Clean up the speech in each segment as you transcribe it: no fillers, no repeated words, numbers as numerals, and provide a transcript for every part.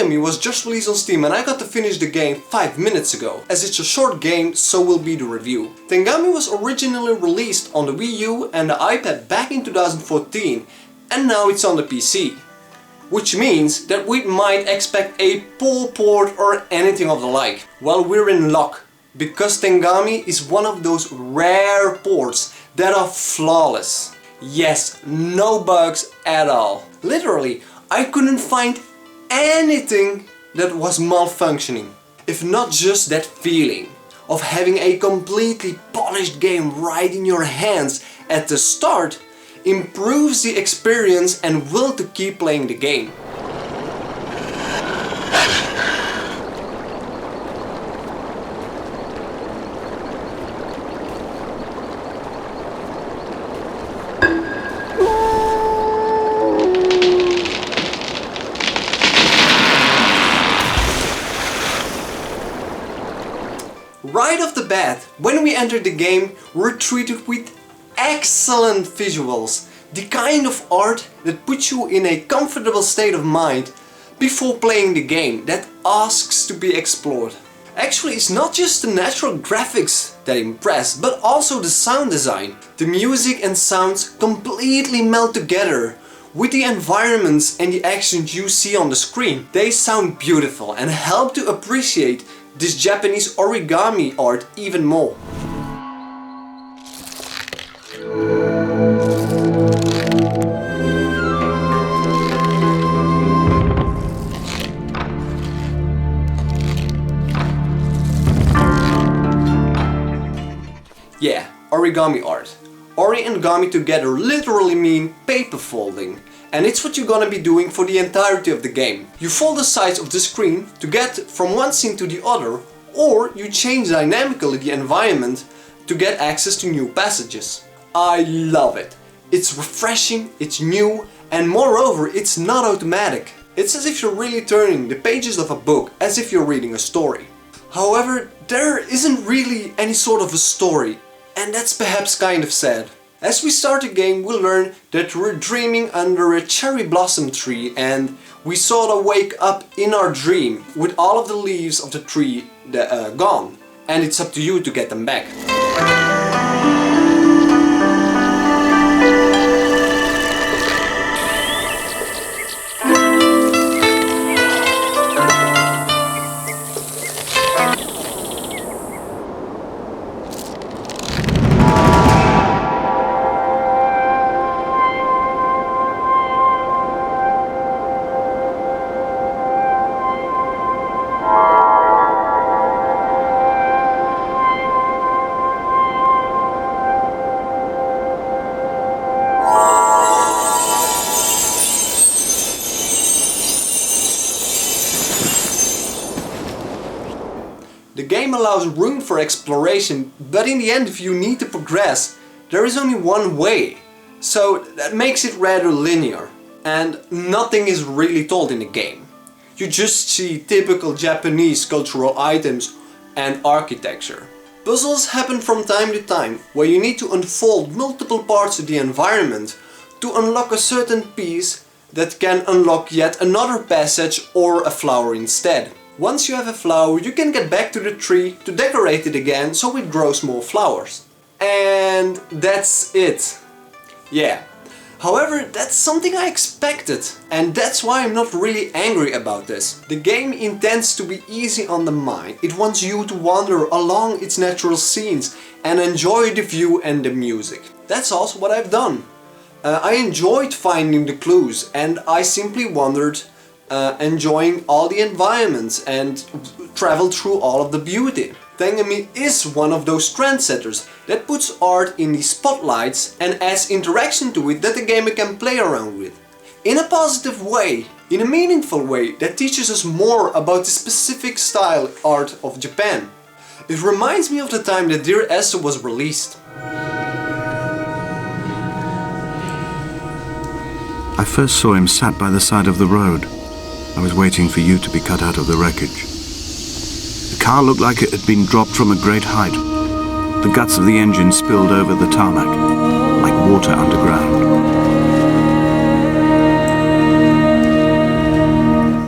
Tengami was just released on Steam and I got to finish the game 5 minutes ago. As it's a short game, so will be the review. Tengami was originally released on the Wii U and the iPad back in 2014 and now it's on the PC. Which means that we might expect a poor port or anything of the like. Well, we're in luck, because Tengami is one of those rare ports that are flawless. Yes, no bugs at all. Literally, I couldn't find anything that was malfunctioning. If not just that feeling of having a completely polished game right in your hands at the start improves the experience and will to keep playing the game. Right off the bat, when we enter the game, we're treated with excellent visuals, the kind of art that puts you in a comfortable state of mind before playing the game, that asks to be explored. Actually, it's not just the natural graphics that impress, but also the sound design. The music and sounds completely meld together with the environments and the actions you see on the screen. They sound beautiful and help to appreciate this Japanese origami art even more. Yeah, origami art. Ori and gami together literally mean paper folding. And it's what you're gonna be doing for the entirety of the game. You fold the sides of the screen to get from one scene to the other, or you change dynamically the environment to get access to new passages. I love it. It's refreshing, it's new, and moreover, it's not automatic. It's as if you're really turning the pages of a book, as if you're reading a story. However, there isn't really any sort of a story, and that's perhaps kind of sad. As we start the game, we learn that we're dreaming under a cherry blossom tree and we sort of wake up in our dream with all of the leaves of the tree gone. And it's up to you to get them back. The game allows room for exploration, but in the end, if you need to progress, there is only one way. So that makes it rather linear. And nothing is really told in the game. You just see typical Japanese cultural items and architecture. Puzzles happen from time to time, where you need to unfold multiple parts of the environment to unlock a certain piece that can unlock yet another passage or a flower instead. Once you have a flower, you can get back to the tree to decorate it again so it grows more flowers. And that's it. Yeah. However, that's something I expected, and that's why I'm not really angry about this. The game intends to be easy on the mind. It wants you to wander along its natural scenes and enjoy the view and the music. That's also what I've done. I enjoyed finding the clues, and I simply wandered enjoying all the environments and travel through all of the beauty. Tengami is one of those trendsetters that puts art in the spotlights and adds interaction to it that the gamer can play around with. In a positive way, in a meaningful way that teaches us more about the specific style art of Japan. It reminds me of the time that Dear Esther was released. I first saw him sat by the side of the road. I was waiting for you to be cut out of the wreckage. The car looked like it had been dropped from a great height. The guts of the engine spilled over the tarmac, like water underground.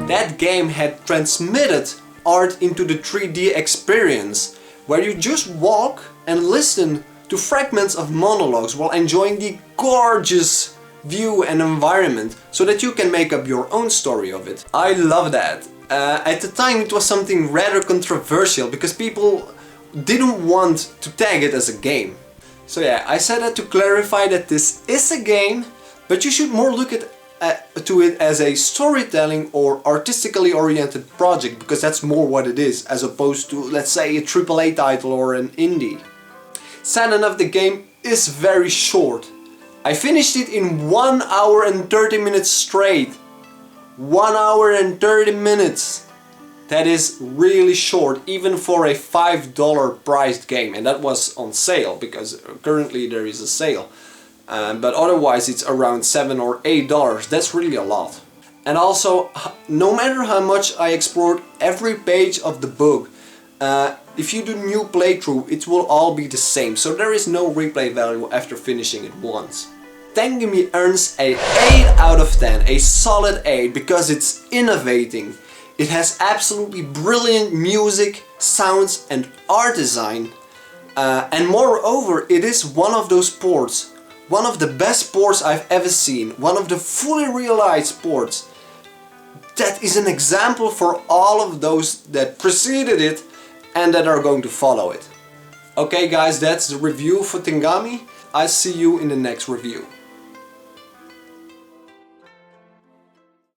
That that game had transmitted art into the 3D experience, where you just walk and listen to fragments of monologues while enjoying the gorgeous view and environment so that you can make up your own story of it. I love that. At the time it was something rather controversial because people didn't want to tag it as a game. So yeah, I said that to clarify that this is a game, but you should more look to it as a storytelling or artistically oriented project, because that's more what it is, as opposed to, let's say, a AAA title or an indie. Sad enough, the game is very short. I finished it in 1 hour and 30 minutes straight. 1 hour and 30 minutes. That is really short, even for a $5 priced game, and that was on sale because currently there is a sale. But otherwise it's around $7 or $8. That's really a lot. And also, no matter how much I explored every page of the book, if you do new playthrough, it will all be the same. So there is no replay value after finishing it once. Tengami earns a 8 out of 10, a solid 8, because it's innovating. It has absolutely brilliant music, sounds and art design. And moreover, it is one of those ports, one of the best ports I've ever seen, one of the fully realized ports. That is an example for all of those that preceded it and that are going to follow it. Okay guys, that's the review for Tengami. I'll see you in the next review.